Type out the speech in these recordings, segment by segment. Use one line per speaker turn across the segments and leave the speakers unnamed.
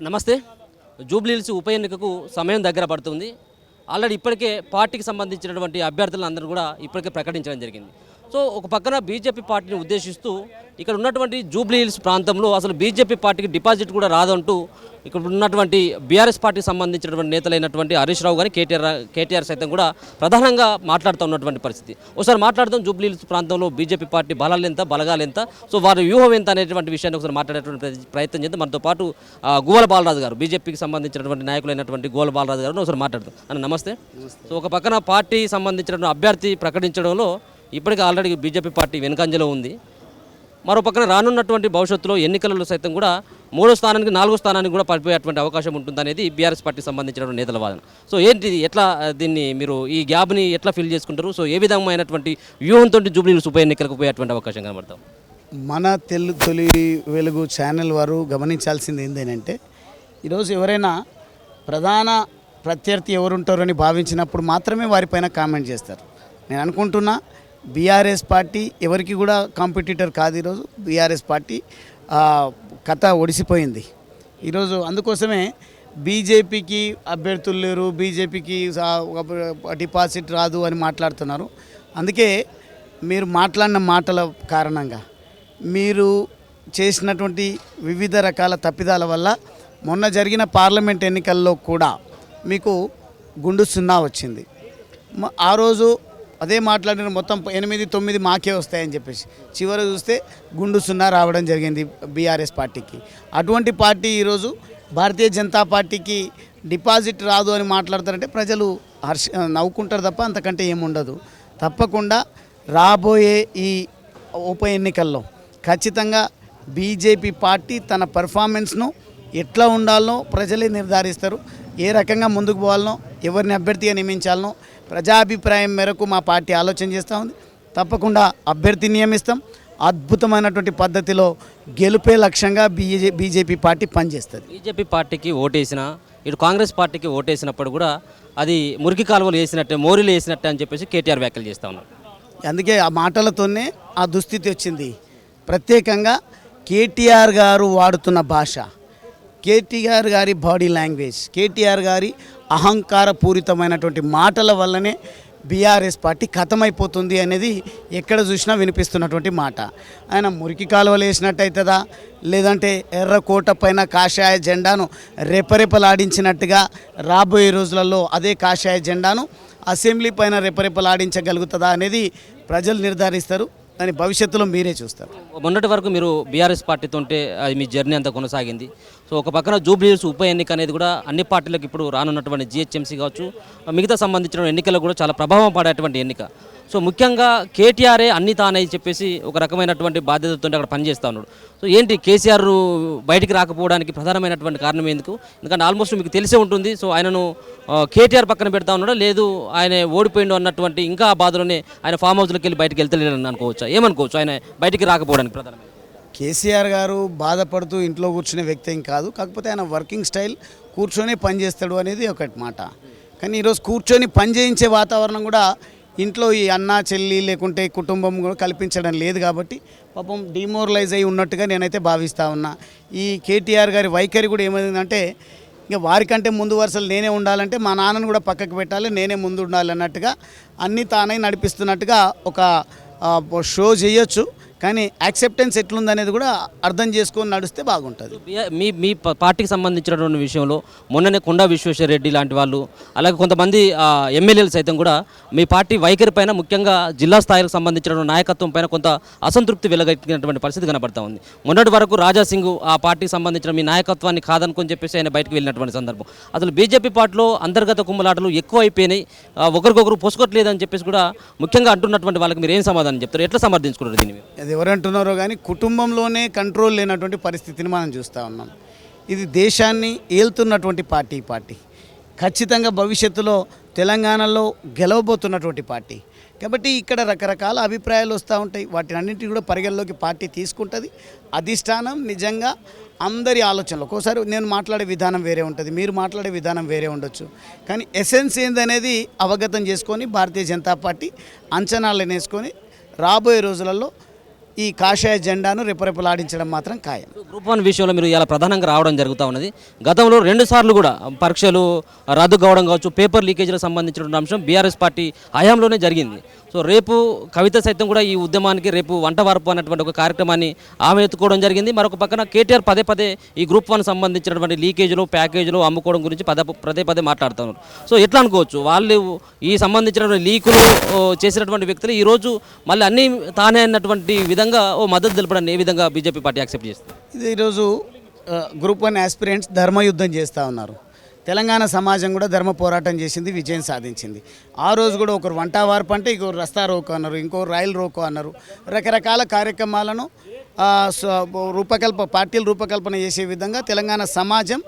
నమస్తే. జూబ్లీహిల్స్ ఉప ఎన్నికకు సమయం దగ్గర పడుతుంది. ఆల్రెడీ ఇప్పటికే పార్టీకి సంబంధించినటువంటి అభ్యర్థులను అందరూ కూడా ఇప్పటికే ప్రకటించడం జరిగింది. సో ఒక పక్కన బీజేపీ పార్టీని ఉద్దేశిస్తూ ఇక్కడ ఉన్నటువంటి జూబ్లీహిల్స్ ప్రాంతంలో అసలు బీజేపీ పార్టీకి డిపాజిట్ కూడా రాదంటూ ఇక్కడ ఉన్నటువంటి బీఆర్ఎస్ పార్టీకి సంబంధించినటువంటి నేతలైనటువంటి హరీష్ రావు కానీ కేటీఆర్ సైతం కూడా ప్రధానంగా మాట్లాడుతూ ఉన్నటువంటి పరిస్థితి. ఒకసారి మాట్లాడదాం జూబ్లీహిల్స్ ప్రాంతంలో బీజేపీ పార్టీ బలాలు ఎంత, బలగాలు ఎంత, సో వారి వ్యూహం ఎంత అనేటువంటి విషయాన్ని ఒకసారి మాట్లాడేటువంటి ప్రయత్నం చేద్దాం. మనతో పాటు గువ్వల బాలరాజు గారు, బీజేపీకి సంబంధించినటువంటి నాయకులైనటువంటి గువ్వల బాలరాజు గారు ఒకసారి మాట్లాడదాం. అన్న నమస్తే. సో ఒక పక్కన పార్టీ సంబంధించినటువంటి అభ్యర్థి ప్రకటించడంలో ఇప్పటికే ఆల్రెడీ బీజేపీ పార్టీ వెనుకంజలో ఉంది. మరో పక్కన రానున్నటువంటి భవిష్యత్తులో ఎన్నికలలో సైతం కూడా 3వ స్థానానికి 4వ స్థానానికి కూడా పడిపోయేటువంటి అవకాశం ఉంటుందనేది బీఆర్ఎస్ పార్టీ సంబంధించిన నేతల వాదన. సో ఏంటి, ఎట్లా దీన్ని మీరు ఈ గ్యాప్ని ఎట్లా ఫిల్ చేసుకుంటారు? సో ఏ విధమైనటువంటి వ్యూహంతో జూబ్లీహిల్స్ ఉప ఎన్నికలకు పోయేటువంటి అవకాశం కనబడతాం?
మన తొలి వెలుగు ఛానల్ వారు గమనించాల్సింది ఏంటంటే, ఈరోజు ఎవరైనా ప్రధాన ప్రత్యర్థి ఎవరుంటారో అని భావించినప్పుడు మాత్రమే వారిపైన కామెంట్ చేస్తారు. నేను అనుకుంటున్నా బీఆర్ఎస్ పార్టీ ఎవరికి కూడా కాంపిటీటర్ కాదు. ఈరోజు బీఆర్ఎస్ పార్టీ కథ ఒడిసిపోయింది ఈరోజు. అందుకోసమే బీజేపీకి అభ్యర్థులు లేరు, బీజేపీకి డిపాజిట్ రాదు అని మాట్లాడుతున్నారు. అందుకే మీరు మాట్లాడిన మాటల కారణంగా, మీరు చేసినటువంటి వివిధ రకాల తప్పిదాల వల్ల మొన్న జరిగిన పార్లమెంట్ ఎన్నికల్లో కూడా మీకు గుండు సున్నా వచ్చింది. ఆ రోజు అదే మాట్లాడిన మొత్తం 8-9 మాకే వస్తాయని చెప్పేసి చివరి చూస్తే గుండు సున్నా రావడం జరిగింది బీఆర్ఎస్ పార్టీకి. అటువంటి పార్టీ ఈరోజు భారతీయ జనతా పార్టీకి డిపాజిట్ రాదు అని మాట్లాడతారంటే ప్రజలు నవ్వుకుంటారు తప్ప అంతకంటే ఏముండదు. తప్పకుండా రాబోయే ఈ ఉప ఎన్నికల్లో ఖచ్చితంగా బీజేపీ పార్టీ తన పర్ఫార్మెన్స్ను ఎట్లా ఉండాలనో ప్రజలే నిర్ధారిస్తారు. ఏ రకంగా ముందుకు పోవాలనో, ఎవరిని అభ్యర్థిగా నియమించాలనో ప్రజాభిప్రాయం మేరకు మా పార్టీ ఆలోచన చేస్తూ ఉంది. తప్పకుండా అభ్యర్థి నియమిస్తాం. అద్భుతమైనటువంటి పద్ధతిలో గెలుపే లక్ష్యంగా బీజేపీ పార్టీ పనిచేస్తుంది.
బీజేపీ పార్టీకి ఓటేసిన, ఇటు కాంగ్రెస్ పార్టీకి ఓటేసినప్పుడు కూడా అది మురికి కాలువలు వేసినట్టే, మోరీలు వేసినట్టే అని చెప్పేసి కేటీఆర్ వ్యాఖ్యలు చేస్తూ ఉన్నారు.
అందుకే ఆ మాటలతోనే ఆ దుస్థితి వచ్చింది. ప్రత్యేకంగా కేటీఆర్ గారు వాడుతున్న భాష, కేటీఆర్ గారి బాడీ లాంగ్వేజ్, కేటీఆర్ గారి అహంకారపూరితమైనటువంటి మాటల వల్లనే బీఆర్ఎస్ పార్టీ ఖతమైపోతుంది అనేది ఎక్కడ చూసినా వినిపిస్తున్నటువంటి మాట. ఆయన మురికి కాలువలు వేసినట్టు అవుతుందా, లేదంటే ఎర్రకోట పైన కాషాయ జెండాను రెపరెపలాడించినట్టుగా రాబోయే రోజులలో అదే కాషాయ జెండాను అసెంబ్లీ పైన రెపరెపలాడించగలుగుతుందా అనేది ప్రజలు నిర్ధారిస్తారు. దాని భవిష్యత్తులో మీరే చూస్తారు.
మొన్నటి వరకు మీరు బీఆర్ఎస్ పార్టీతో ఉంటే అది మీ జర్నీ అంతా కొనసాగింది. సో ఒక పక్కన జూబ్లీహిల్స్ ఉప ఎన్నిక అనేది కూడా అన్ని పార్టీలకు ఇప్పుడు రానున్నటువంటి జిహెచ్ఎంసీ కావచ్చు, మిగతా సంబంధించిన ఎన్నికలకు కూడా చాలా ప్రభావం పడేటువంటి ఎన్నిక. సో ముఖ్యంగా కేటీఆరే అన్ని తానై చెప్పేసి ఒక రకమైనటువంటి బాధ్యతతో అక్కడ పనిచేస్తూ ఉన్నాడు. సో ఏంటి కేసీఆర్ బయటికి రాకపోవడానికి ప్రధానమైనటువంటి కారణం ఎందుకు? ఎందుకంటే ఆల్మోస్ట్ మీకు తెలిసే ఉంటుంది. సో ఆయనను కేటీఆర్ పక్కన పెడతా ఉన్నాడా, లేదు ఆయన ఓడిపోయిండు అన్నటువంటి ఇంకా ఆ బాధలోనే ఆయన ఫామ్ హౌస్లోకి వెళ్ళి బయటకు వెళ్తలేడని అనుకోవచ్చా? ఏమనుకోవచ్చు ఆయన బయటికి రాకపోవడానికి ప్రధానమైన?
కేసీఆర్ గారు బాధపడుతూ ఇంట్లో కూర్చునే వ్యక్తి ఏం కాదు. కాకపోతే ఆయన వర్కింగ్ స్టైల్ కూర్చొని పనిచేస్తాడు అనేది ఒకటి మాట. కానీ ఈరోజు కూర్చొని పని చేయించే వాతావరణం కూడా ఇంట్లో ఈ అన్న చెల్లి లేకుంటే కుటుంబం కూడా కల్పించడం లేదు. కాబట్టి పాపం డిమోరలైజ్ అయి ఉన్నట్టుగా నేనైతే భావిస్తూ ఉన్నా. ఈ కేటీఆర్ గారి వైఖరి కూడా ఏమైందంటే, ఇంకా వారికంటే ముందు వరుసలు నేనే ఉండాలంటే మా నాన్నను కూడా పక్కకు పెట్టాలి, నేనే ముందు ఉండాలి అన్నట్టుగా అన్నీ తానై నడిపిస్తున్నట్టుగా ఒక షో చేయొచ్చు. కానీ యాక్సెప్టెన్స్ ఎట్లుందనేది కూడా అర్థం చేసుకొని నడిస్తే బాగుంటుంది.
మీ పార్టీకి సంబంధించినటువంటి విషయంలో మొన్ననే కొండా విశ్వేశ్వరరెడ్డి లాంటి వాళ్ళు, అలాగే కొంతమంది ఎమ్మెల్యేలు సైతం కూడా మీ పార్టీ వైఖరి పైన, ముఖ్యంగా జిల్లా స్థాయికి సంబంధించిన నాయకత్వం పైన కొంత అసంతృప్తి వెలగట్టినటువంటి పరిస్థితి కనబడతా ఉంది. మొన్నటి వరకు రాజాసింగ్ ఆ పార్టీకి సంబంధించిన మీ నాయకత్వాన్ని కాదనుకొని చెప్పేసి ఆయన బయటకు వెళ్ళినటువంటి సందర్భం. అసలు బీజేపీ పార్టీలో అంతర్గత కుమ్ములాటలు ఎక్కువ అయిపోయినాయి, ఒకరికొకరు పొసుకోవట్లేదని చెప్పేసి కూడా ముఖ్యంగా అంటున్నటువంటి వాళ్ళకి మీరు ఏం సమాధానం చెప్తారు? ఎట్లా సమర్థించుకుంటారు దీన్ని?
అది ఎవరంటున్నారో కానీ కుటుంబంలోనే కంట్రోల్ లేనటువంటి పరిస్థితిని మనం చూస్తూ ఉన్నాం. ఇది దేశాన్ని ఏలుతున్నటువంటి పార్టీ ఖచ్చితంగా భవిష్యత్తులో తెలంగాణలో గెలవబోతున్నటువంటి పార్టీ. కాబట్టి ఇక్కడ రకరకాల అభిప్రాయాలు వస్తూ ఉంటాయి. వాటిని అన్నింటినీ కూడా పరిగణలోకి పార్టీ తీసుకుంటుంది. అధిష్టానం నిజంగా అందరి ఆలోచనలు, ఒక్కోసారి నేను మాట్లాడే విధానం వేరే ఉంటుంది, మీరు మాట్లాడే విధానం వేరే ఉండొచ్చు. కానీ ఎసెన్స్ ఏందనేది అవగతం చేసుకొని భారతీయ జనతా పార్టీ అంచనాలు వేసుకొని రాబోయే రోజులలో ఈ కాషాయ జెండాను రెపరెపలాడించడం మాత్రం ఖాయం.
గ్రూప్ 1 విషయంలో మీరు ఇలా ప్రధానంగా రావడం జరుగుతూ ఉన్నది. గతంలో 2 సార్లు కూడా పరీక్షలు రద్దు కావడం కావచ్చు, పేపర్ లీకేజీలకు సంబంధించిన అంశం బీఆర్ఎస్ పార్టీ హయాంలోనే జరిగింది. సో రేపు కవిత సైతం కూడా ఈ ఉద్యమానికి రేపు వంట వార్పు అన్నటువంటి ఒక కార్యక్రమాన్ని ఆమె ఎత్తుకోవడం జరిగింది. మరొక పక్కన కేటీఆర్ పదే ఈ గ్రూప్ 1 సంబంధించినటువంటి లీకేజీలు ప్యాకేజీలు అమ్ముకోవడం గురించి పదే మాట్లాడుతున్నారు. సో ఎట్లా అనుకోవచ్చు, వాళ్ళు ఈ సంబంధించినటువంటి లీకులు చేసినటువంటి వ్యక్తులు ఈరోజు మళ్ళీ అన్నీ తానే అన్నటువంటి విధంగా మద్దతు తెలపడాన్ని ఏ విధంగా బీజేపీ పార్టీ యాక్సెప్ట్ చేస్తుంది?
ఇది ఈరోజు గ్రూప్ 1 ఆస్పిరెంట్స్ ధర్మయుద్ధం చేస్తూ ఉన్నారు. తెలంగాణ సమాజం కూడా ధర్మ పోరాటం చేసింది, విజయం సాధించింది. ఆ రోజు కూడా ఒకరు వంటా వార్పు అంటే ఇంకొకరు రస్తా రోకో అన్నారు, ఇంకొకరు రైలు రోకో అన్నారు. రకరకాల కార్యక్రమాలను పార్టీలు రూపకల్పన చేసే విధంగా తెలంగాణ సమాజం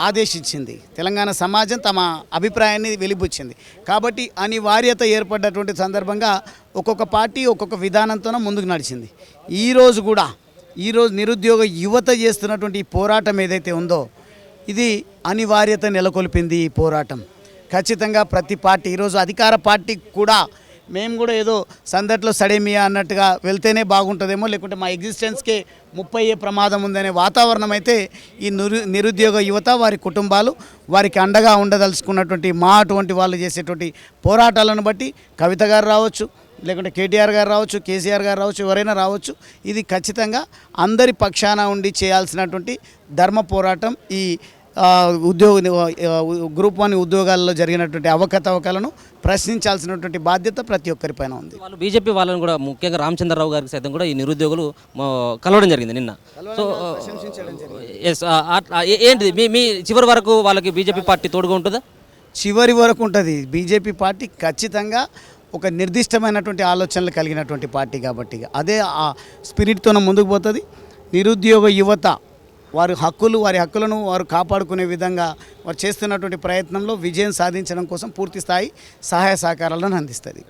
ఆదేశించింది. తెలంగాణ సమాజం తమ అభిప్రాయాన్ని వెలిబుచ్చింది. కాబట్టి అనివార్యత ఏర్పడ్డటువంటి సందర్భంగా ఒక్కొక్క పార్టీ ఒక్కొక్క విధానంతోనే ముందుకు నడిచింది. ఈరోజు నిరుద్యోగ యువత చేస్తున్నటువంటి ఈ పోరాటం ఏదైతే ఉందో ఇది అనివార్యత నెలకొల్పింది. ఈ పోరాటం ఖచ్చితంగా ప్రతి పార్టీ ఈరోజు అధికార పార్టీ కూడా మేము కూడా ఏదో సందట్లో సడేమియా అన్నట్టుగా వెళ్తేనే బాగుంటుందేమో, లేకుంటే మా ఎగ్జిస్టెన్స్కే ముప్పయ్యే ప్రమాదం ఉందనే వాతావరణం అయితే ఈ నిరుద్యోగ యువత వారి కుటుంబాలు వారికి అండగా ఉండదలుచుకున్నటువంటి అటువంటి వాళ్ళు చేసేటువంటి పోరాటాలను బట్టి కవిత గారు రావచ్చు, లేకుంటే కేటీఆర్ గారు రావచ్చు, కేసీఆర్ గారు రావచ్చు, ఎవరైనా రావచ్చు, ఇది ఖచ్చితంగా అందరి పక్షాన ఉండి చేయాల్సినటువంటి ధర్మ పోరాటం. ఈ గ్రూప్ 1 ఉద్యోగాల్లో జరిగినటువంటి అవకతవకలను ప్రశ్నించాల్సినటువంటి బాధ్యత ప్రతి ఒక్కరిపైన ఉంది.
వాళ్ళు బీజేపీ వాళ్ళని కూడా ముఖ్యంగా రామచంద్రరావు గారికి సైతం కూడా ఈ నిరుద్యోగులు కలవడం జరిగింది నిన్న. సో ఎస్, ఏంటిది మీ చివరి వరకు వాళ్ళకి బీజేపీ పార్టీ తోడుగా ఉంటుందా?
చివరి వరకు ఉంటుంది. బీజేపీ పార్టీ ఖచ్చితంగా ఒక నిర్దిష్టమైనటువంటి ఆలోచనలు కలిగినటువంటి పార్టీ కాబట్టి అదే ఆ స్పిరిట్తోనే ముందుకు పోతుంది. నిరుద్యోగ యువత వారి హక్కులను వారు కాపాడుకునే విధంగా వారు చేస్తున్నటువంటి ప్రయత్నంలో విజయం సాధించడం కోసం పూర్తి స్థాయి సహాయ సహకారాలను అందిస్తుంది.